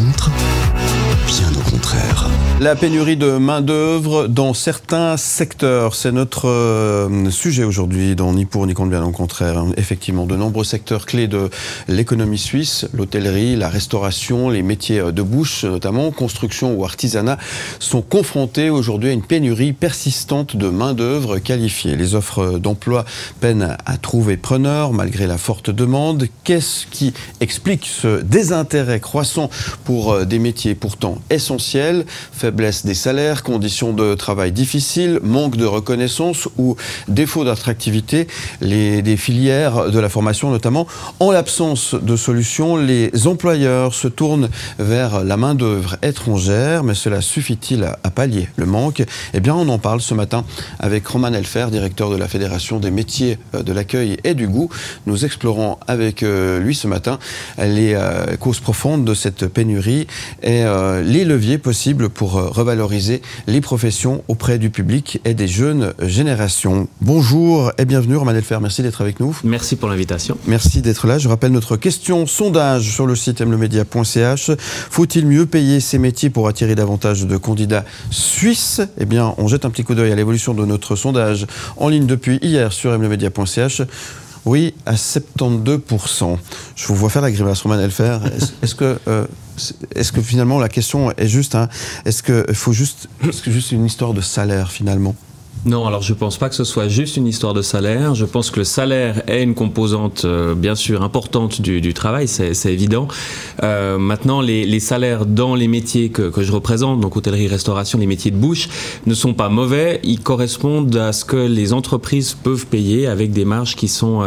contre? Bien au contraire. La pénurie de main-d'œuvre dans certains secteurs, c'est notre sujet aujourd'hui dans Ni pour ni contre bien au contraire. Effectivement, de nombreux secteurs clés de l'économie suisse, l'hôtellerie, la restauration, les métiers de bouche notamment, construction ou artisanat, sont confrontés aujourd'hui à une pénurie persistante de main-d'œuvre qualifiée. Les offres d'emploi peinent à trouver preneurs malgré la forte demande. Qu'est-ce qui explique ce désintérêt croissant pour des métiers pourtant essentiels? Faiblesse des salaires, conditions de travail difficiles, manque de reconnaissance ou défaut d'attractivité des filières de la formation notamment. En l'absence de solutions, les employeurs se tournent vers la main-d'œuvre étrangère, mais cela suffit-il à pallier le manque? Eh bien, on en parle ce matin avec Roman Elfer, directeur de la Fédération des métiers de l'accueil et du goût. Nous explorons avec lui ce matin les causes profondes de cette pénurie et les leviers possibles pour revaloriser les professions auprès du public et des jeunes générations. Bonjour et bienvenue Roman Elfer, merci d'être avec nous. Merci pour l'invitation. Merci d'être là. Je rappelle notre question sondage sur le site mlemedia.ch. Faut-il mieux payer ces métiers pour attirer davantage de candidats suisses? Eh bien, on jette un petit coup d'œil à l'évolution de notre sondage en ligne depuis hier sur mlemedia.ch. Oui, à 72%. Je vous vois faire la grimace, Roman Elfer. Est-ce que finalement la question est juste, est-ce que juste une histoire de salaire finalement? Non, alors je ne pense pas que ce soit juste une histoire de salaire. Je pense que le salaire est une composante bien sûr importante du travail, c'est évident. Maintenant, les salaires dans les métiers que je représente, donc hôtellerie, restauration, les métiers de bouche, ne sont pas mauvais. Ils correspondent à ce que les entreprises peuvent payer avec des marges qui sont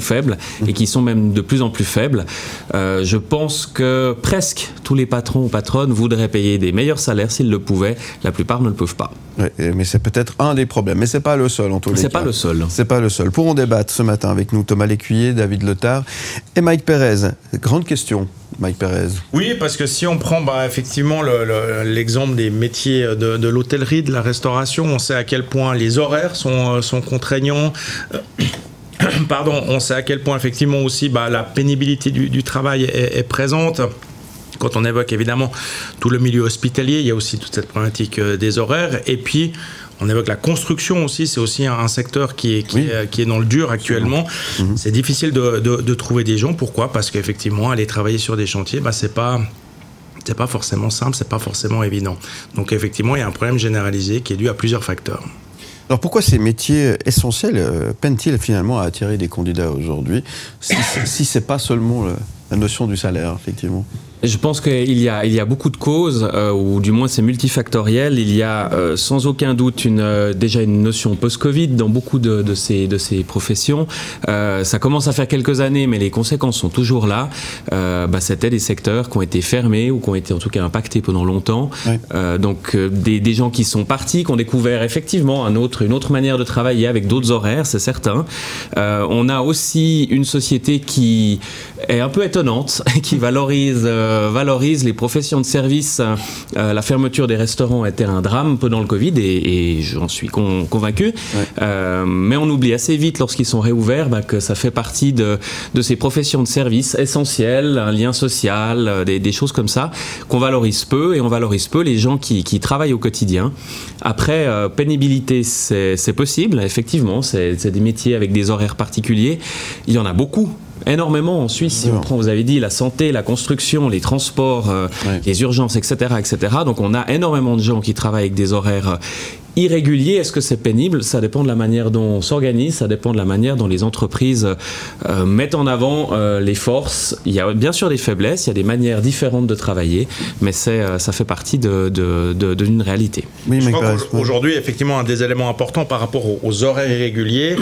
faibles et qui sont même de plus en plus faibles. Je pense que presque tous les patrons ou patronnes voudraient payer des meilleurs salaires s'ils le pouvaient. La plupart ne le peuvent pas. Oui, mais c'est peut-être un des problèmes, mais c'est pas le seul en tous les cas. C'est pas le seul. C'est pas le seul. Pour en débattre ce matin avec nous, Thomas Lécuyer, David Letard et Mike Pérez. Grande question, Mike Pérez. Oui, parce que si on prend effectivement l'exemple des métiers de l'hôtellerie, de la restauration, on sait à quel point les horaires sont contraignants. Pardon, on sait à quel point effectivement aussi la pénibilité du travail est présente. Quand on évoque évidemment tout le milieu hospitalier, il y a aussi toute cette problématique des horaires. Et puis, on évoque la construction aussi, c'est aussi un secteur qui est dans le dur actuellement. C'est difficile de trouver des gens. Pourquoi? Parce qu'effectivement, aller travailler sur des chantiers, c'est pas forcément simple, c'est pas forcément évident. Donc effectivement, il y a un problème généralisé qui est dû à plusieurs facteurs. Alors pourquoi ces métiers essentiels peinent-ils finalement à attirer des candidats aujourd'hui, si c'est pas seulement la notion du salaire, effectivement? Je pense qu'il y a beaucoup de causes, ou du moins c'est multifactoriel. Il y a sans aucun doute déjà une notion post-Covid dans beaucoup de ces professions. Ça commence à faire quelques années, mais les conséquences sont toujours là. C'était des secteurs qui ont été fermés ou qui ont été en tout cas impactés pendant longtemps. Oui. Donc des gens qui sont partis, qui ont découvert effectivement une autre manière de travailler avec d'autres horaires, c'est certain. On a aussi une société qui est un peu étonnante, qui valorise les professions de service. La fermeture des restaurants était un drame pendant le Covid et j'en suis convaincu. Ouais. Mais on oublie assez vite lorsqu'ils sont réouverts que ça fait partie de ces professions de service essentielles, un lien social, des choses comme ça qu'on valorise peu, et on valorise peu les gens qui travaillent au quotidien. Après, pénibilité, c'est possible, effectivement, c'est des métiers avec des horaires particuliers. Il y en a beaucoup. Énormément en Suisse, si on prend, vous avez dit, la santé, la construction, les transports, les urgences, etc., etc. Donc on a énormément de gens qui travaillent avec des horaires irrégulier. Est-ce que c'est pénible? Ça dépend de la manière dont on s'organise, ça dépend de la manière dont les entreprises mettent en avant les forces. Il y a bien sûr des faiblesses, il y a des manières différentes de travailler, mais ça fait partie d'une réalité. Oui, je crois qu'aujourd'hui, effectivement, un des éléments importants par rapport aux horaires irréguliers,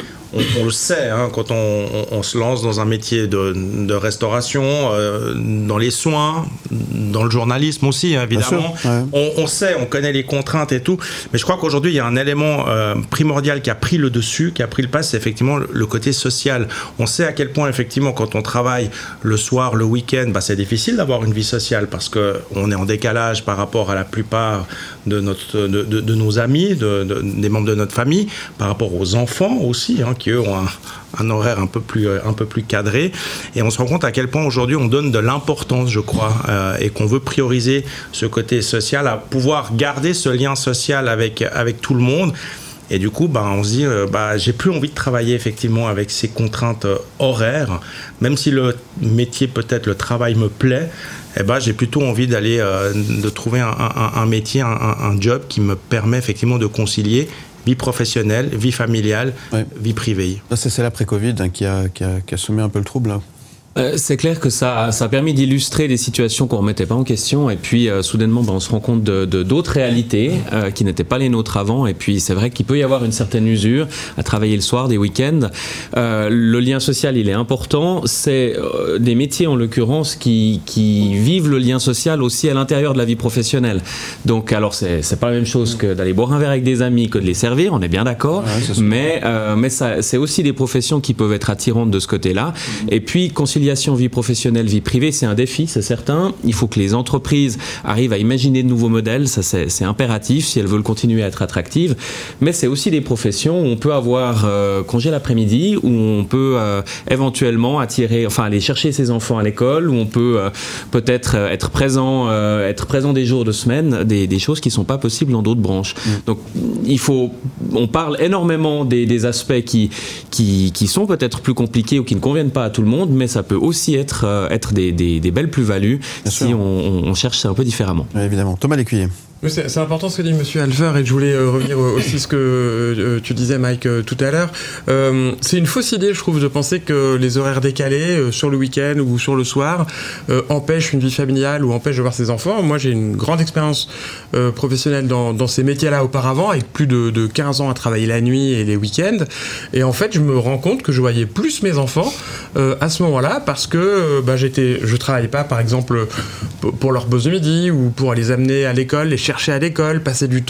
on le sait, quand on se lance dans un métier de restauration, dans les soins, dans le journalisme aussi, évidemment. Ouais. On sait, on connaît les contraintes et tout, mais je crois qu'aujourd'hui, il y a un élément primordial qui a pris le dessus, qui a pris le pas, c'est effectivement le côté social. On sait à quel point, effectivement, quand on travaille le soir, le week-end, c'est difficile d'avoir une vie sociale parce qu'on est en décalage par rapport à la plupart de nos amis, des membres de notre famille, par rapport aux enfants aussi, qui eux ont un horaire un peu plus cadré. Et on se rend compte à quel point aujourd'hui on donne de l'importance, je crois, et qu'on veut prioriser ce côté social, à pouvoir garder ce lien social avec tout le monde. Et du coup, on se dit, j'ai plus envie de travailler effectivement avec ces contraintes horaires, même si le métier, peut-être le travail me plaît. J'ai plutôt envie de trouver un métier, un job qui me permet effectivement de concilier vie professionnelle, vie familiale, vie privée. C'est l'après-Covid qui a semé un peu le trouble, là. C'est clair que ça a permis d'illustrer des situations qu'on ne remettait pas en question, et puis soudainement on se rend compte d'autres réalités qui n'étaient pas les nôtres avant, et puis c'est vrai qu'il peut y avoir une certaine usure à travailler le soir, des week-ends. Le lien social, il est important. C'est des métiers en l'occurrence qui vivent le lien social aussi à l'intérieur de la vie professionnelle. Donc alors c'est pas la même chose que d'aller boire un verre avec des amis, que de les servir, on est bien d'accord, mais c'est aussi des professions qui peuvent être attirantes de ce côté-là. Et puis conciliation vie professionnelle, vie privée, c'est un défi, c'est certain. Il faut que les entreprises arrivent à imaginer de nouveaux modèles, ça c'est impératif si elles veulent continuer à être attractives. Mais c'est aussi des professions où on peut avoir congé l'après-midi, où on peut éventuellement aller chercher ses enfants à l'école, où on peut peut-être être présent des jours de semaine, des choses qui ne sont pas possibles dans d'autres branches. Donc on parle énormément des aspects qui sont peut-être plus compliqués ou qui ne conviennent pas à tout le monde, mais ça peut aussi être des belles plus-values si on cherche ça un peu différemment. Ouais, évidemment. Thomas Lécuyer. C'est important ce que dit Monsieur Alfer, et je voulais revenir aussi ce que tu disais, Mike, tout à l'heure. C'est une fausse idée, je trouve, de penser que les horaires décalés sur le week-end ou sur le soir empêchent une vie familiale ou empêchent de voir ses enfants. Moi, j'ai une grande expérience professionnelle dans ces métiers-là auparavant, avec plus de 15 ans à travailler la nuit et les week-ends. Et en fait, je me rends compte que je voyais plus mes enfants à ce moment-là, parce que je travaillais pas, par exemple, pour leur pause de midi ou pour les amener à l'école, les chercher à l'école, passer du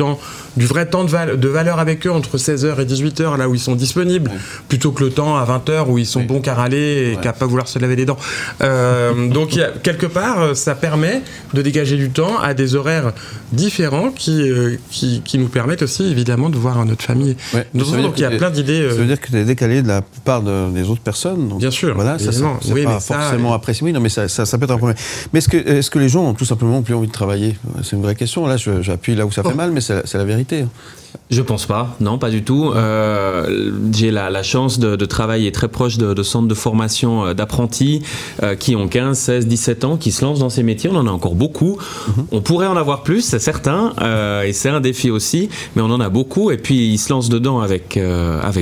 vrai temps de valeur avec eux entre 16h et 18h, là où ils sont disponibles, plutôt que le temps à 20h où ils sont bons qu'à râler et qu'à pas vouloir se laver les dents. Donc quelque part, ça permet de dégager du temps à des horaires différents qui nous permettent aussi évidemment de voir notre famille. Donc il y a plein d'idées. Ça veut dire que tu es décalé de la plupart des autres personnes. Donc, bien sûr. Voilà, c'est pas forcément apprécié. Oui, non, mais ça peut être un problème. Mais est-ce que les gens ont tout simplement plus envie de travailler ? C'est une vraie question. Là, j'appuie là où ça fait mal, mais c'est la vérité. Je pense pas, non, pas du tout. J'ai la chance de travailler très proche de centres de formation d'apprentis qui ont 15, 16, 17 ans, qui se lancent dans ces métiers. On en a encore beaucoup. On pourrait en avoir plus, c'est certain, et c'est un défi aussi, mais on en a beaucoup, et puis ils se lancent dedans avec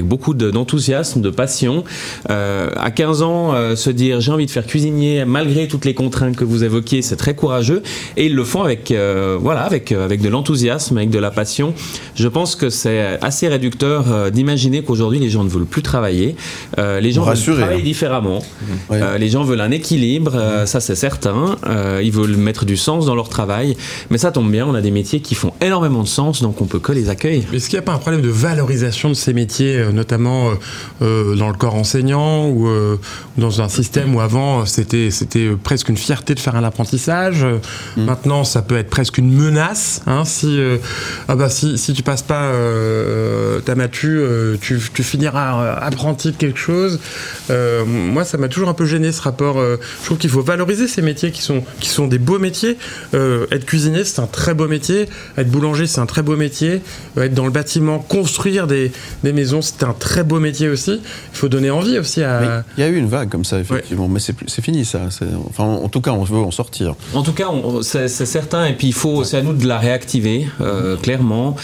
beaucoup d'enthousiasme, de passion. À 15 ans, se dire j'ai envie de faire cuisinier malgré toutes les contraintes que vous évoquiez, c'est très courageux, et ils le font avec de l'enthousiasme, avec de la passion. Je pense que c'est assez réducteur d'imaginer qu'aujourd'hui les gens ne veulent plus travailler. Les gens veulent travailler différemment. Les gens veulent un équilibre, ça c'est certain. Ils veulent mettre du sens dans leur travail. Mais ça tombe bien, on a des métiers qui font énormément de sens, donc on peut que les accueillir. Est-ce qu'il n'y a pas un problème de valorisation de ces métiers, notamment dans le corps enseignant ou dans un système où avant c'était presque une fierté de faire un apprentissage. Maintenant, ça peut être presque une menace. Si tu passes pas ta matu, tu finiras apprenti de quelque chose. Moi, ça m'a toujours un peu gêné, ce rapport. Je trouve qu'il faut valoriser ces métiers qui sont des beaux métiers. Être cuisinier, c'est un très beau métier. Être boulanger, c'est un très beau métier. Être dans le bâtiment, construire des maisons, c'est un très beau métier aussi. Il faut donner envie aussi à... Il y a eu une vague comme ça, effectivement, mais c'est fini, ça. En tout cas, on veut en sortir. En tout cas, c'est certain, et puis c'est à nous de la réactiver, clairement.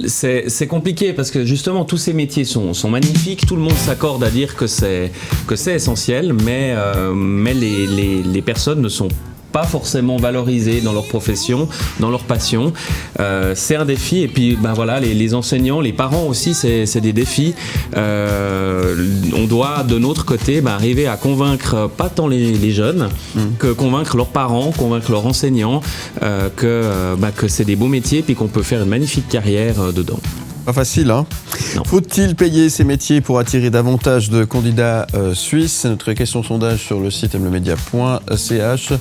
C'est compliqué parce que justement tous ces métiers sont magnifiques, tout le monde s'accorde à dire que c'est essentiel, mais les personnes ne sont pas forcément valorisées dans leur profession, dans leur passion. C'est un défi, et puis les enseignants, les parents aussi, c'est des défis. On doit de notre côté arriver à convaincre pas tant les jeunes que convaincre leurs parents, convaincre leurs enseignants que c'est des beaux métiers, puis qu'on peut faire une magnifique carrière dedans. Pas facile, hein? Faut-il payer ces métiers pour attirer davantage de candidats suisses? C'est notre question sondage sur le site mlemedia.ch.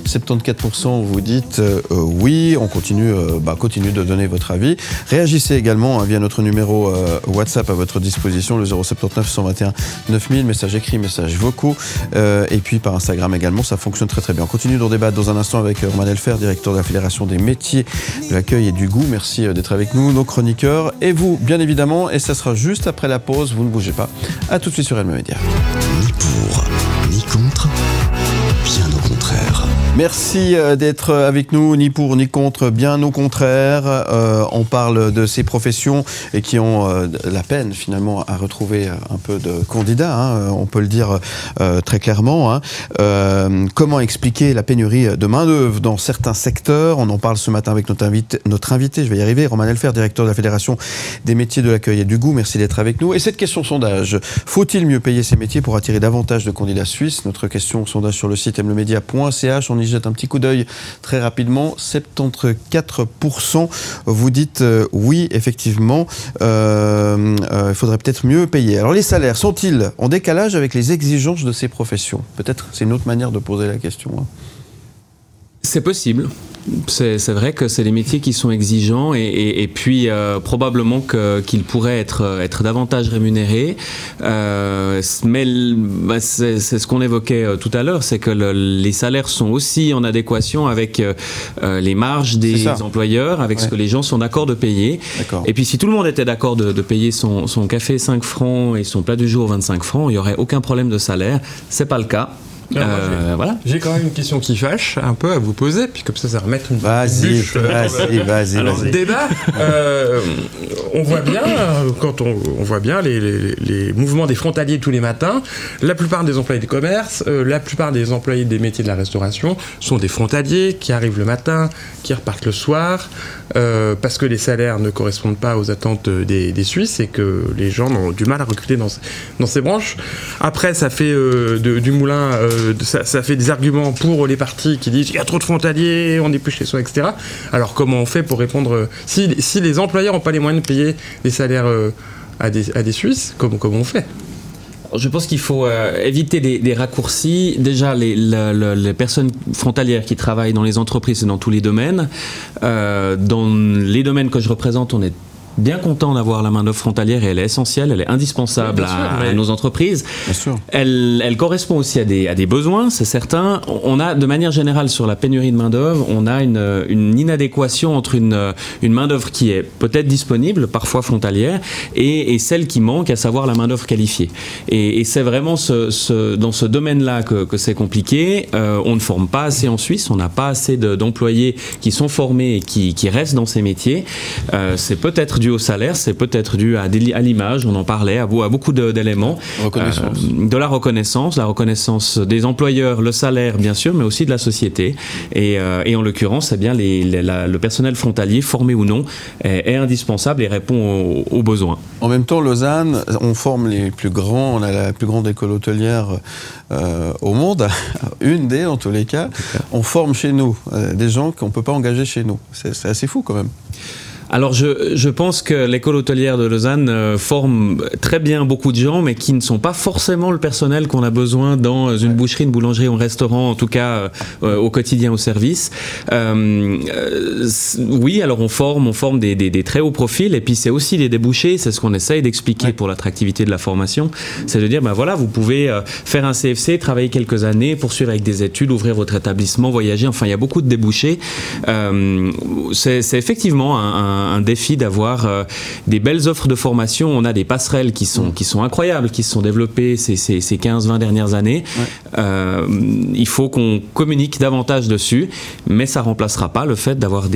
74% vous dites oui. On continue de donner votre avis. Réagissez également via notre numéro WhatsApp à votre disposition, le 079 121 9000, messages écrits, messages vocaux, et puis par Instagram également, ça fonctionne très très bien. On continue de débattre dans un instant avec Roman Elfer, directeur de la Fédération des métiers de l'accueil et du goût. Merci d'être avec nous, nos chroniqueurs, et vous, bien évidemment, et ça sera juste après la pause, vous ne bougez pas. À tout de suite sur LM Média. Ni pour, ni contre, bien au contraire. Merci d'être avec nous, ni pour ni contre, bien au contraire. On parle de ces professions et qui ont la peine finalement à retrouver un peu de candidats, hein, on peut le dire très clairement. Hein. Comment expliquer la pénurie de main-d'œuvre dans certains secteurs? On en parle ce matin avec notre invité, je vais y arriver, Roman Elfer, directeur de la Fédération des métiers de l'accueil et du goût. Merci d'être avec nous. Et cette question sondage, faut-il mieux payer ces métiers pour attirer davantage de candidats suisses? Notre question sondage sur le site mlemedia.ch. On y jette un petit coup d'œil très rapidement. 74% vous dites oui, effectivement, il faudrait peut-être mieux payer. Alors les salaires sont-ils en décalage avec les exigences de ces professions? Peut-être c'est une autre manière de poser la question. Hein. C'est possible. C'est vrai que c'est des métiers qui sont exigeants et puis probablement qu'ils pourraient être davantage rémunérés. Mais c'est ce qu'on évoquait tout à l'heure, c'est que les salaires sont aussi en adéquation avec les marges des employeurs, avec ce que les gens sont d'accord de payer. Et puis si tout le monde était d'accord de payer son café 5 francs et son plat du jour 25 francs, il n'y aurait aucun problème de salaire. C'est pas le cas. Voilà. J'ai quand même une question qui fâche un peu à vous poser, puis comme ça remet une bûche. Vas-y. Débat. On voit bien, quand on voit bien les mouvements des frontaliers tous les matins, la plupart des employés de commerce, la plupart des employés des métiers de la restauration sont des frontaliers qui arrivent le matin, qui repartent le soir, parce que les salaires ne correspondent pas aux attentes des Suisses et que les gens ont du mal à recruter dans ces branches. Après, ça fait du moulin. Ça fait des arguments pour les partis qui disent il y a trop de frontaliers, on n'est plus chez soi, etc. Alors comment on fait pour répondre si les employeurs n'ont pas les moyens de payer des salaires à des Suisses, comment on fait? Je pense qu'il faut éviter des raccourcis. Déjà, les personnes frontalières qui travaillent dans les entreprises et dans tous les domaines. Dans les domaines que je représente, on est bien content d'avoir la main-d'œuvre frontalière et elle est essentielle, elle est indispensable à nos entreprises. Bien sûr. Elle correspond aussi à des besoins, c'est certain. On a, de manière générale, sur la pénurie de main-d'œuvre, on a une inadéquation entre une main-d'œuvre qui est peut-être disponible, parfois frontalière, et celle qui manque, à savoir la main-d'œuvre qualifiée. Et c'est vraiment dans ce domaine-là que c'est compliqué. On ne forme pas assez en Suisse, on n'a pas assez d'employés qui sont formés et qui restent dans ces métiers. C'est peut-être dû au salaire, c'est peut-être dû à l'image, on en parlait, à beaucoup d'éléments. De la reconnaissance des employeurs, le salaire bien sûr, mais aussi de la société. Et en l'occurrence, eh bien, le personnel frontalier, formé ou non, est indispensable et répond aux besoins. En même temps, Lausanne, on forme les plus grands, on a la plus grande école hôtelière au monde, une des en tous les cas. On forme chez nous des gens qu'on ne peut pas engager chez nous. C'est assez fou quand même. Alors je pense que l'école hôtelière de Lausanne forme très bien beaucoup de gens, mais qui ne sont pas forcément le personnel qu'on a besoin dans une boucherie, une boulangerie ou un restaurant, en tout cas au quotidien, au service. Oui, alors on forme des très hauts profils, et puis c'est aussi des débouchés, c'est ce qu'on essaye d'expliquer pour l'attractivité de la formation, c'est de dire, ben voilà, vous pouvez faire un CFC, travailler quelques années, poursuivre avec des études, ouvrir votre établissement, voyager, enfin il y a beaucoup de débouchés. C'est effectivement un défi d'avoir des belles offres de formation. On a des passerelles qui sont incroyables, qui se sont développées ces 15-20 dernières années. Il faut qu'on communique davantage dessus, mais ça ne remplacera pas le fait d'avoir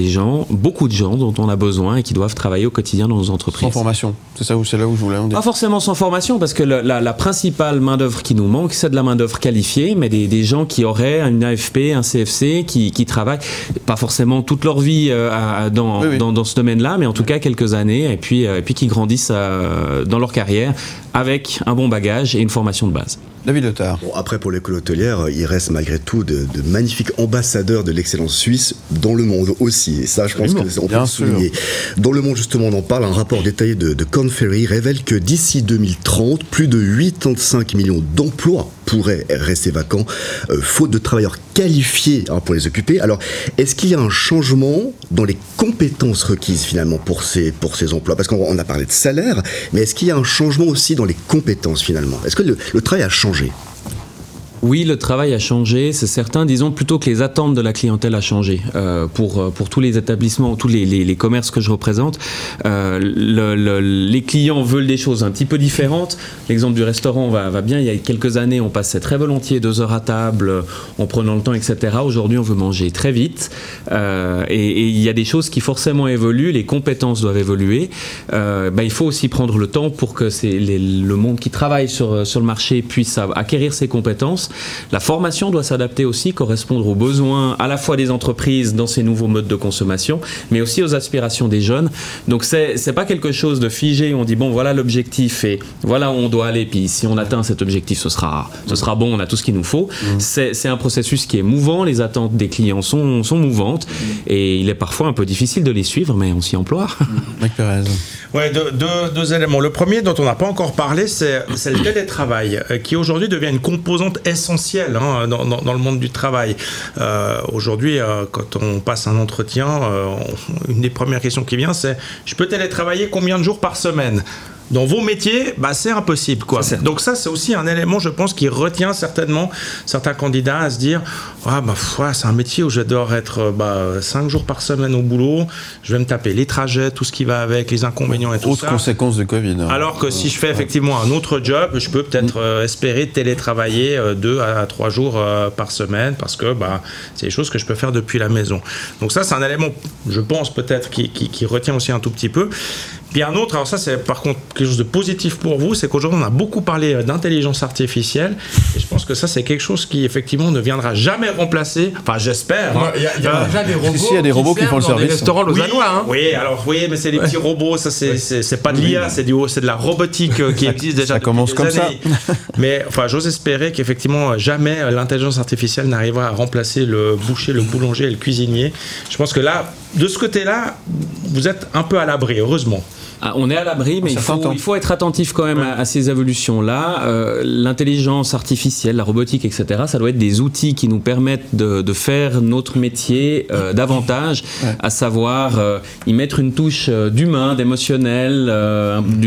beaucoup de gens dont on a besoin et qui doivent travailler au quotidien dans nos entreprises. Sans formation, c'est là où je voulais en dire. Pas forcément sans formation, parce que la principale main-d'œuvre qui nous manque, c'est de la main-d'œuvre qualifiée, mais des gens qui auraient une AFP, un CFC, qui travaillent pas forcément toute leur vie dans ce domaine-là, mais en tout cas quelques années, et puis qui grandissent dans leur carrière avec un bon bagage et une formation de base. David Letard. Bon, après, pour l'école hôtelière, il reste malgré tout de magnifiques ambassadeurs de l'excellence suisse dans le monde aussi. Et ça, je pense qu'on peut le souligner. Dans le monde, justement, on en parle. Un rapport détaillé de Korn Ferry révèle que d'ici 2030, plus de 85 millions d'emplois pourraient rester vacants, faute de travailleurs qualifiés pour les occuper. Alors, est-ce qu'il y a un changement dans les compétences requises finalement pour ces emplois? Parce qu'on a parlé de salaire, mais est-ce qu'il y a un changement aussi dans les compétences finalement? Est-ce que le travail a changé? Oui, le travail a changé, c'est certain. Disons plutôt que les attentes de la clientèle a changé. Pour tous les établissements, tous les commerces que je représente, les clients veulent des choses un petit peu différentes. L'exemple du restaurant va bien. Il y a quelques années, on passait très volontiers 2 heures à table en prenant le temps, etc. Aujourd'hui, on veut manger très vite. Et il y a des choses qui forcément évoluent. Les compétences doivent évoluer. Il faut aussi prendre le temps pour que le monde qui travaille sur le marché puisse acquérir ces compétences. La formation doit s'adapter aussi, correspondre aux besoins à la fois des entreprises dans ces nouveaux modes de consommation, mais aussi aux aspirations des jeunes. Donc c'est pas quelque chose de figé, on dit bon voilà l'objectif et voilà où on doit aller, puis si on atteint cet objectif ce sera bon, on a tout ce qu'il nous faut. C'est un processus qui est mouvant, les attentes des clients sont mouvantes et il est parfois un peu difficile de les suivre, mais on s'y emploie. Mike Perez. Ouais, deux éléments. Le premier dont on n'a pas encore parlé, c'est le télétravail, qui aujourd'hui devient une composante essentielle dans le monde du travail. Aujourd'hui, quand on passe un entretien, une des premières questions qui vient, c'est « Je peux télétravailler combien de jours par semaine ?» Dans vos métiers, c'est impossible, quoi. Donc ça, c'est aussi un élément, je pense, qui retient certainement certains candidats à se dire c'est un métier où je dois être 5 jours par semaine au boulot, je vais me taper les trajets, tout ce qui va avec, les inconvénients et tout ça. Autre conséquence de Covid. Alors que si je fais effectivement un autre job, je peux peut-être espérer télétravailler 2 à 3 jours par semaine parce que c'est des choses que je peux faire depuis la maison. Donc ça, c'est un élément, je pense, peut-être qui retient aussi un tout petit peu. Puis un autre, alors ça c'est par contre quelque chose de positif pour vous, c'est qu'aujourd'hui on a beaucoup parlé d'intelligence artificielle et je pense que ça c'est quelque chose qui effectivement ne viendra jamais remplacer, enfin j'espère. Il y a déjà des robots, il y a des robots qui font le service. Des restaurants lausannois. Oui, mais c'est des petits robots, ça c'est pas de l'IA, c'est de la robotique qui existe déjà. Ça commence comme ça. Mais enfin j'ose espérer qu'effectivement jamais l'intelligence artificielle n'arrivera à remplacer le boucher, le boulanger et le cuisinier. Je pense que là, de ce côté-là, vous êtes un peu à l'abri, heureusement. On est à l'abri, mais il faut être attentif quand même à ces évolutions-là. L'intelligence artificielle, la robotique, etc., ça doit être des outils qui nous permettent de faire notre métier davantage, à savoir y mettre une touche d'humain, d'émotionnel,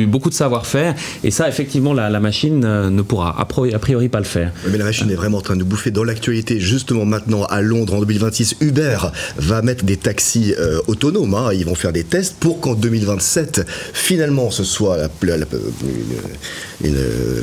beaucoup de savoir-faire. Et ça, effectivement, la machine ne pourra a priori pas le faire. Mais la machine est vraiment en train de nous bouffer. Dans l'actualité, justement maintenant, à Londres, en 2026, Uber va mettre des taxis autonomes. Ils vont faire des tests pour qu'en 2027, finalement, ce soit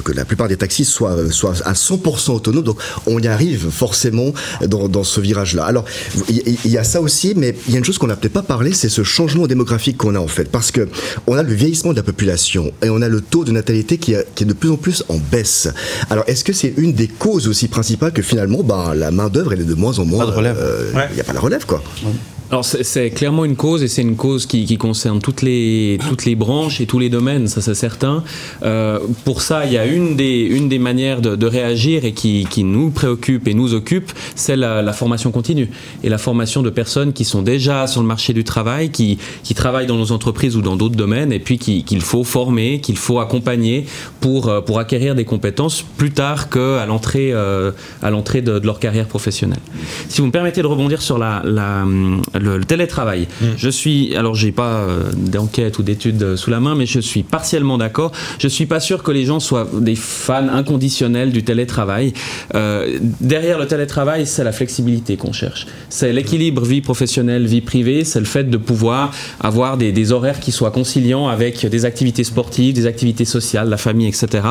que la plupart des taxis soient à 100% autonomes. Donc, on y arrive forcément dans ce virage-là. Alors, il y a ça aussi, mais il y a une chose qu'on n'a peut-être pas parlé, c'est ce changement démographique qu'on a en fait. Parce que on a le vieillissement de la population et on a le taux de natalité qui est de plus en plus en baisse. Alors, est-ce que c'est une des causes aussi principales que finalement, la main-d'œuvre, elle est de moins en moins. Pas de relève. Il n'y a pas de relève, quoi. Ouais. Alors c'est clairement une cause et c'est une cause qui concerne toutes les branches et tous les domaines, ça c'est certain. Pour ça, il y a une des manières de réagir et qui nous préoccupe et nous occupe, c'est la formation continue et la formation de personnes qui sont déjà sur le marché du travail, qui travaillent dans nos entreprises ou dans d'autres domaines et puis qu'il faut former, qu'il faut accompagner pour acquérir des compétences plus tard qu'à l'entrée de leur carrière professionnelle. Si vous me permettez de rebondir sur le télétravail. Alors j'ai pas d'enquête ou d'études sous la main, mais je suis partiellement d'accord. Je suis pas sûr que les gens soient des fans inconditionnels du télétravail. Derrière le télétravail, c'est la flexibilité qu'on cherche. C'est l'équilibre vie professionnelle, vie privée. C'est le fait de pouvoir avoir des horaires qui soient conciliants avec des activités sportives, des activités sociales, la famille, etc.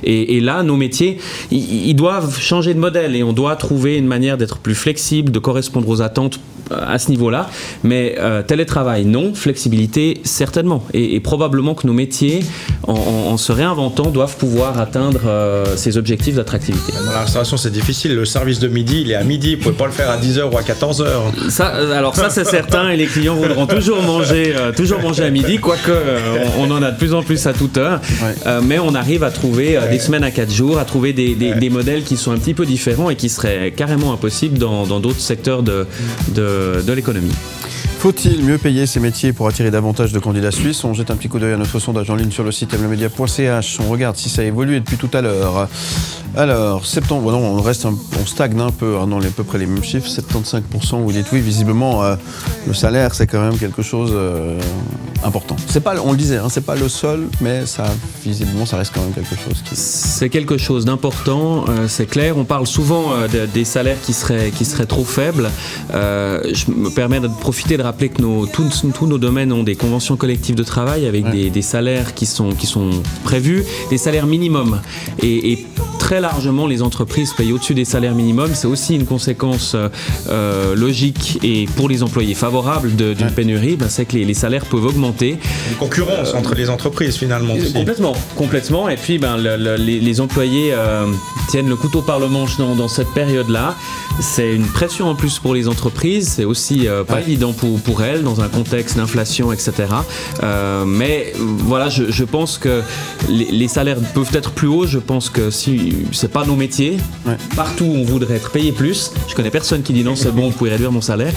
Et là, nos métiers, ils doivent changer de modèle et on doit trouver une manière d'être plus flexible, de correspondre aux attentes à ce niveau-là. niveau-là. Mais télétravail, non. Flexibilité, certainement. Et probablement que nos métiers, en se réinventant, doivent pouvoir atteindre ces objectifs d'attractivité. Dans la restauration, c'est difficile. Le service de midi, il est à midi. Vous ne pouvez pas le faire à 10h ou à 14h. Alors ça, c'est certain. Et les clients voudront toujours manger à midi, quoique on en a de plus en plus à toute heure. Ouais. Mais on arrive à trouver des semaines à 4 jours, à trouver des modèles qui sont un petit peu différents et qui seraient carrément impossibles dans d'autres secteurs de l'économie. Faut-il mieux payer ces métiers pour attirer davantage de candidats suisses? On jette un petit coup d'œil à notre sondage en ligne sur le site mlemedia.ch. On regarde si ça a évolué depuis tout à l'heure. Alors, septembre, non, on stagne un peu dans à peu près les mêmes chiffres. 75%, vous dites oui, visiblement, le salaire, c'est quand même quelque chose important. C'est pas, on le disait, c'est pas le seul, mais ça, visiblement, ça reste quand même quelque chose. C'est quelque chose d'important, c'est clair. On parle souvent des salaires qui seraient trop faibles. Je me permets de profiter de rappeler que tous nos domaines ont des conventions collectives de travail avec des salaires qui sont prévus, des salaires minimums. Et très largement, les entreprises payent au-dessus des salaires minimums. C'est aussi une conséquence logique et pour les employés favorable d'une pénurie, c'est que les salaires peuvent augmenter. Une concurrence entre les entreprises finalement aussi. Complètement. Et puis les employés tiennent le couteau par le manche dans cette période-là. C'est une pression en plus pour les entreprises. C'est aussi pas évident pour elles dans un contexte d'inflation, etc. Mais voilà, je pense que les salaires peuvent être plus hauts. Je pense que si c'est pas nos métiers, partout on voudrait être payé plus. Je connais personne qui dit non, c'est bon, vous pouvez réduire mon salaire.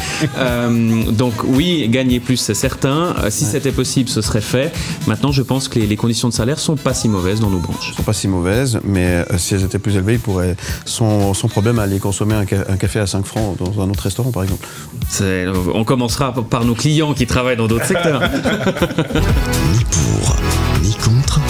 Donc oui, gagner plus, c'est certain. Si c'était possible, ce serait fait. Maintenant, je pense que les conditions de salaire sont pas si mauvaises dans nos branches. Elles sont pas si mauvaises, mais si elles étaient plus élevées, il pourrait sans problème aller consommer un café à 5 francs dans un autre restaurant, par exemple. On commencera par nos clients qui travaillent dans d'autres secteurs. Ni pour, ni contre,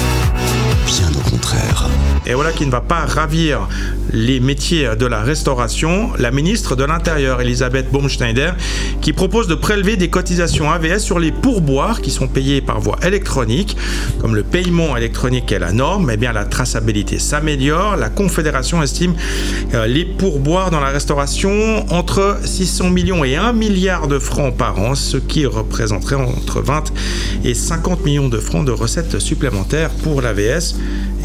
bien au contraire. Et voilà qui ne va pas ravir les métiers de la restauration, la ministre de l'Intérieur, Elisabeth Baumschneider, qui propose de prélever des cotisations AVS sur les pourboires qui sont payés par voie électronique. Comme le paiement électronique est la norme, la traçabilité s'améliore. La Confédération estime les pourboires dans la restauration entre 600 millions et 1 milliard de francs par an, ce qui représenterait entre 20 et 50 millions de francs de recettes supplémentaires pour l'AVS.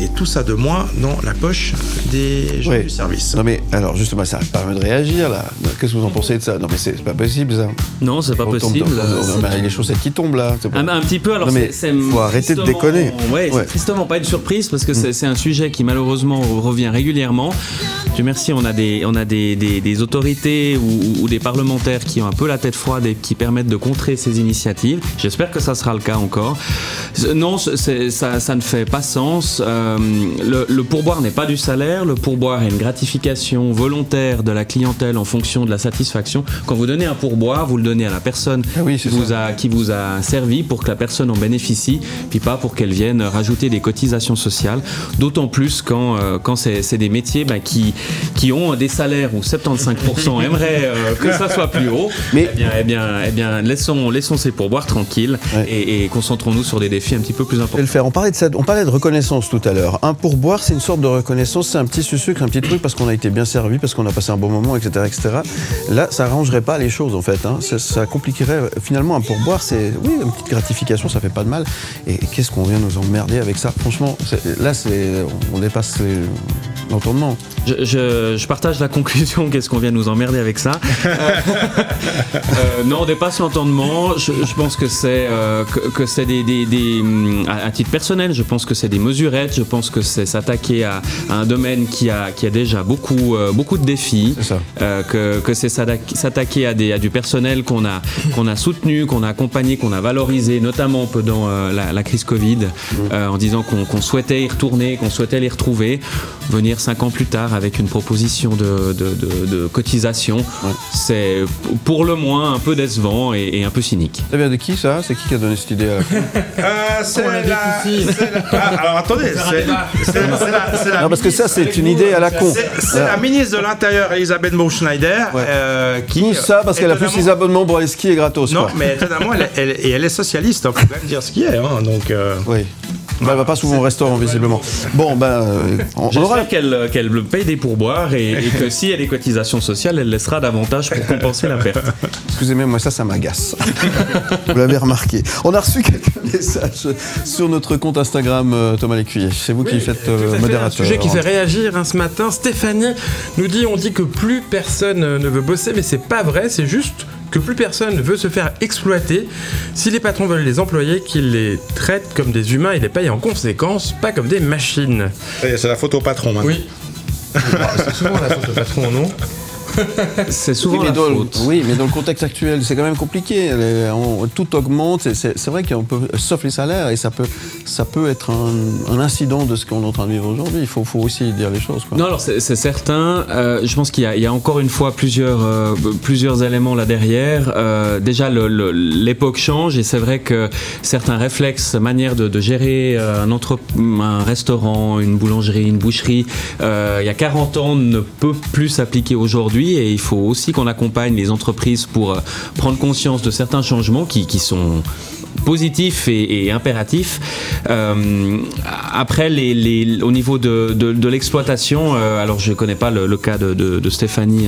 Et tout ça de moins dans la poche des gens du service. Non mais alors justement, ça permet de réagir là. Qu'est-ce que vous en pensez de ça? Non mais c'est pas possible ça. Non, c'est pas possible. Il y a les chaussettes qui tombent là. Un petit peu. Alors faut arrêter de déconner. C'est tristement pas une surprise parce que c'est un sujet qui malheureusement revient régulièrement. Dieu merci, on a des autorités ou des parlementaires qui ont un peu la tête froide et qui permettent de contrer ces initiatives. J'espère que ça sera le cas encore. Non, ça ne fait pas sens. Le pourboire n'est pas du salaire, le pourboire est une gratification volontaire de la clientèle en fonction de la satisfaction. Quand vous donnez un pourboire, vous le donnez à la personne qui vous a servi pour que la personne en bénéficie, puis pas pour qu'elle vienne rajouter des cotisations sociales. D'autant plus quand c'est des métiers qui ont des salaires où 75% aimeraient que ça soit plus haut. Mais laissons ces pourboires tranquilles et concentrons-nous sur des défis un petit peu plus importants. On parlait de reconnaissance tout à l'heure. Un pourboire, c'est une sorte de reconnaissance, c'est un petit sucre, un petit truc parce qu'on a été bien servi, parce qu'on a passé un bon moment, etc., etc. Là, ça arrangerait pas les choses en fait. Ça compliquerait. Finalement, un pourboire, c'est une petite gratification, ça fait pas de mal. Et qu'est-ce qu'on vient nous emmerder avec ça? Franchement, on dépasse l'entendement. Je partage la conclusion. Qu'est-ce qu'on vient nous emmerder avec ça? Non, on dépasse l'entendement. Je pense que c'est à titre personnel, je pense que c'est des mesurettes. Je pense que c'est s'attaquer à un domaine qui a déjà beaucoup de défis. C'est ça. Que c'est s'attaquer à du personnel qu'on a soutenu, qu'on a accompagné, qu'on a valorisé, notamment pendant la crise Covid, en disant qu'on souhaitait y retourner, qu'on souhaitait les retrouver. Venir 5 ans plus tard avec une proposition de cotisation, c'est pour le moins un peu décevant et un peu cynique. Ça vient de qui ça? C'est qui a donné cette idée alors attendez, non, parce que ça c'est une idée à la con. C'est la ministre de l'Intérieur, Elisabeth Baumschneider, qui... Tout ça parce qu'elle a plus les abonnements pour aller skier gratos. Non, mais étonnamment, elle est socialiste, il faut quand même dire ce qui est. Donc, oui. Elle va pas souvent au restaurant, visiblement. Bon, j'espère qu'elle paye des pourboires et que si elle a des cotisations sociales, elle laissera davantage pour compenser la perte. Excusez-moi, ça m'agace. Vous l'avez remarqué. On a reçu quelques messages sur notre compte Instagram, Thomas Lécuyer. C'est vous qui faites modérateur. Un sujet qui fait réagir ce matin. Stéphanie nous dit, on dit que plus personne ne veut bosser, mais c'est pas vrai, c'est juste que plus personne ne veut se faire exploiter. Si les patrons veulent les employés, qu'ils les traitent comme des humains et les payent en conséquence, pas comme des machines. C'est la faute au patron maintenant. Oui. C'est souvent la faute au patron, non ? C'est souvent la faute. Oui, mais dans le contexte actuel, c'est quand même compliqué. Tout augmente. C'est vrai qu'on peut, sauf les salaires, et ça peut être un incident de ce qu'on est en train de vivre aujourd'hui. Il faut aussi dire les choses, quoi. Non, alors c'est certain. Je pense qu'il y a encore une fois plusieurs éléments là derrière. Déjà, l'époque change, et c'est vrai que certains réflexes, manière de gérer un restaurant, une boulangerie, une boucherie, il y a 40 ans, ne peut plus s'appliquer aujourd'hui. Et il faut aussi qu'on accompagne les entreprises pour prendre conscience de certains changements qui sont positifs et impératifs. Après, au niveau de l'exploitation, alors je ne connais pas le cas de Stéphanie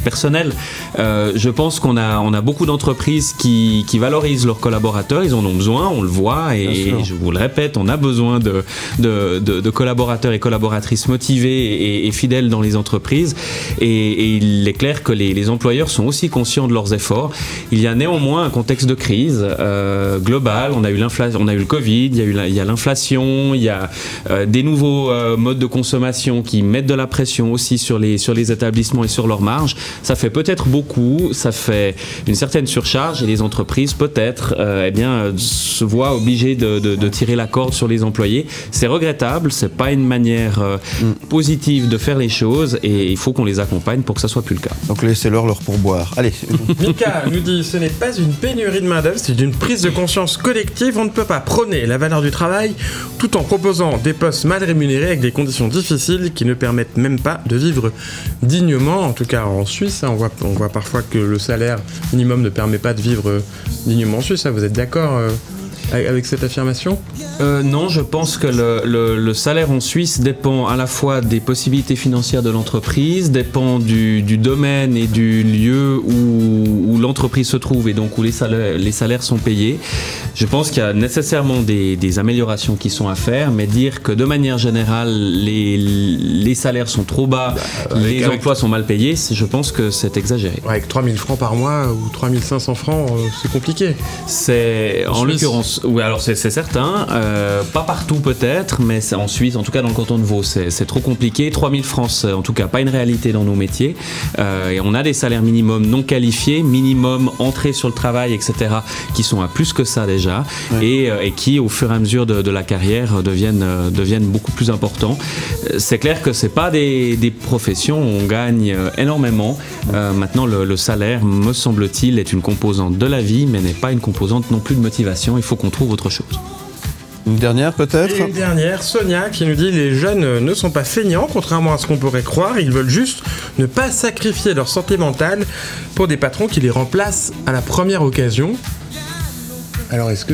personnel, je pense qu'on a beaucoup d'entreprises qui valorisent leurs collaborateurs, ils en ont besoin, on le voit, et je vous le répète, on a besoin de collaborateurs et collaboratrices motivés et fidèles dans les entreprises, et il est clair que les employeurs sont aussi conscients de leurs efforts. Il y a néanmoins un contexte de crise global, on a eu le Covid, il y a l'inflation, il y a des nouveaux modes de consommation qui mettent de la pression aussi sur les établissements et sur leurs marges. Ça fait peut-être beaucoup, ça fait une certaine surcharge, et les entreprises peut-être se voient obligées de tirer la corde sur les employés. C'est regrettable, c'est pas une manière positive de faire les choses, et il faut qu'on les accompagne pour que ça soit plus le cas. Donc laissez-leur leur pourboire. Allez. Mika nous dit, ce n'est pas une pénurie de main-d'œuvre, c'est une prise de conscience collective. On ne peut pas prôner la valeur du travail tout en proposant des postes mal rémunérés avec des conditions difficiles qui ne permettent même pas de vivre dignement. En tout cas en Suisse, on voit parfois que le salaire minimum ne permet pas de vivre dignement en Suisse. Vous êtes d'accord avec cette affirmation ? Non, je pense que le salaire en Suisse dépend à la fois des possibilités financières de l'entreprise, dépend du domaine et du lieu où l'entreprise se trouve, et donc où les salaires sont payés. Je pense qu'il y a nécessairement des améliorations qui sont à faire, mais dire que de manière générale les salaires sont trop bas, les emplois sont mal payés, je pense que c'est exagéré. Avec 3 000 francs par mois ou 3 500 francs, c'est compliqué. C'est en l'occurrence, oui, alors c'est certain, pas partout peut-être, mais en Suisse, en tout cas dans le canton de Vaud, c'est trop compliqué. 3 000 francs, en tout cas pas une réalité dans nos métiers, et on a des salaires minimums non qualifiés, minimum entrée sur le travail, etc., qui sont à plus que ça déjà, et qui au fur et à mesure de la carrière deviennent beaucoup plus importants. C'est clair que c'est pas des professions où on gagne énormément. Maintenant, le salaire, me semble-t-il, est une composante de la vie, mais n'est pas une composante non plus de motivation. Il faut qu'on trouve autre chose. Une dernière peut-être ? Et une dernière, Sonia qui nous dit, les jeunes ne sont pas feignants, contrairement à ce qu'on pourrait croire, ils veulent juste ne pas sacrifier leur santé mentale pour des patrons qui les remplacent à la première occasion. Alors est-ce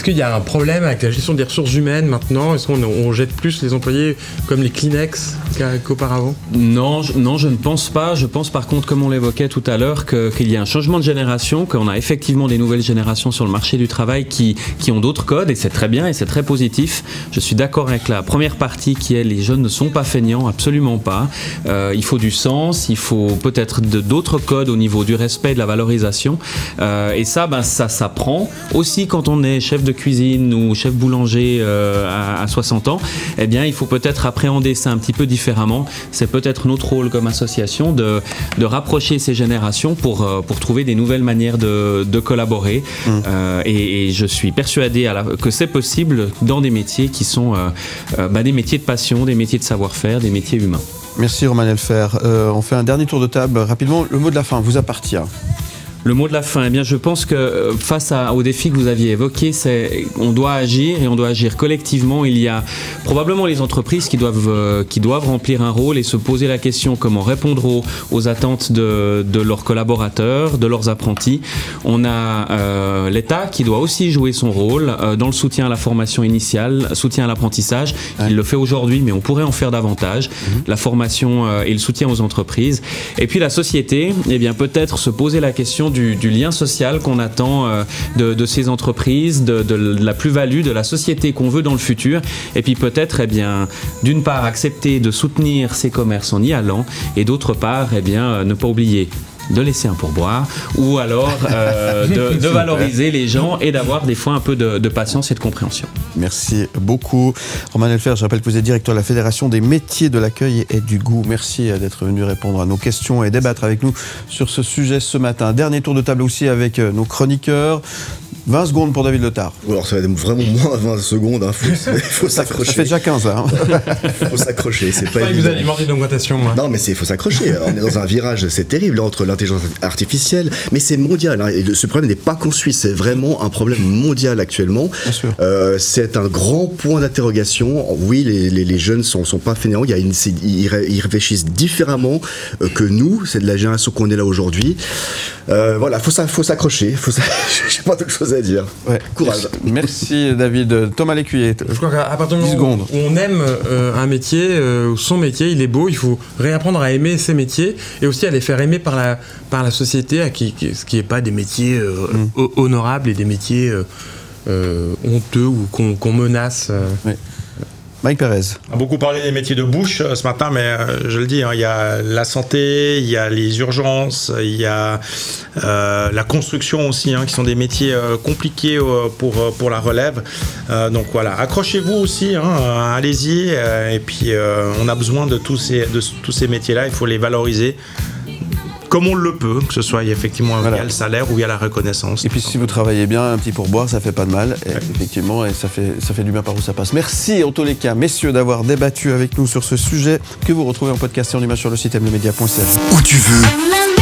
qu'il y a un problème avec la gestion des ressources humaines maintenant ? Est-ce qu'on jette plus les employés comme les Kleenex qu'auparavant ? Non, je ne pense pas. Je pense par contre, comme on l'évoquait tout à l'heure, qu'il y a un changement de génération, qu'on a effectivement des nouvelles générations sur le marché du travail qui ont d'autres codes, et c'est très bien et c'est très positif. Je suis d'accord avec la première partie qui est les jeunes ne sont pas feignants, absolument pas. Il faut du sens, il faut peut-être d'autres codes au niveau du respect, de la valorisation. Et ça s'apprend aussi quand on est chef de cuisine ou chef boulanger à 60 ans, eh bien il faut peut-être appréhender ça un petit peu différemment. C'est peut-être notre rôle comme association de rapprocher ces générations pour trouver des nouvelles manières de collaborer. Et je suis persuadé que c'est possible dans des métiers qui sont des métiers de passion, des métiers de savoir-faire, des métiers humains. Merci Roman Elfer. On fait un dernier tour de table rapidement. Le mot de la fin vous appartient. Le mot de la fin, eh bien, je pense que face au défi que vous aviez évoqué, on doit agir et on doit agir collectivement. Il y a probablement les entreprises qui doivent remplir un rôle et se poser la question comment répondre aux attentes de leurs collaborateurs, de leurs apprentis. On a l'État qui doit aussi jouer son rôle dans le soutien à la formation initiale, soutien à l'apprentissage. Il le fait aujourd'hui, mais on pourrait en faire davantage. La formation et le soutien aux entreprises. Et puis la société, eh bien, peut-être se poser la question du lien social qu'on attend de ces entreprises, de la plus-value, de la société qu'on veut dans le futur. Et puis peut-être, eh bien, d'une part, accepter de soutenir ces commerces en y allant, et d'autre part, eh bien, ne pas oublier de laisser un pourboire, ou alors de valoriser les gens et d'avoir des fois un peu de patience et de compréhension. Merci beaucoup. Roman Helfer, je rappelle que vous êtes directeur de la Fédération des métiers de l'accueil et du goût. Merci d'être venu répondre à nos questions et débattre avec nous sur ce sujet ce matin. Dernier tour de table aussi avec nos chroniqueurs. 20 secondes pour David Letard. Alors ça va être vraiment moins 20 secondes, hein. Faut s'accrocher. Ça fait déjà 15 là. Faut s'accrocher, c'est pas évident. Vous allez demander une augmentation. Non mais faut s'accrocher. On est dans un virage, c'est terrible entre l'intelligence artificielle, mais c'est mondial. Hein. Et ce problème n'est pas qu'en Suisse, c'est vraiment un problème mondial actuellement. Bien sûr. C'est un grand point d'interrogation. Oui, les jeunes sont pas fainéants. Ils réfléchissent différemment que nous. C'est de la génération qu'on est là aujourd'hui. Voilà, faut s'accrocher. J'ai pas d'autre chose à dire. Ouais. Courage. Merci David. Thomas Lécuyer. Je crois qu'à partir du moment où on aime un métier, son métier, il est beau, il faut réapprendre à aimer ses métiers et aussi à les faire aimer par la société, ce qui n'est pas des métiers honorables et des métiers honteux ou qu'on menace. Oui. Mike Pérez. On a beaucoup parlé des métiers de bouche ce matin, mais je le dis, hein, il y a la santé, il y a les urgences, il y a la construction aussi, hein, qui sont des métiers compliqués pour la relève. Donc voilà, accrochez-vous aussi, hein, allez-y. Et puis on a besoin de tous ces métiers-là, il faut les valoriser. Comme on le peut, que ce soit effectivement via le salaire ou via la reconnaissance. Et puis si vous travaillez bien, un petit pourboire, ça fait pas de mal. Et effectivement, et ça fait du bien par où ça passe. Merci en tous les cas, messieurs, d'avoir débattu avec nous sur ce sujet que vous retrouvez en podcast et en image sur le site mlemedia.ch. Où tu veux.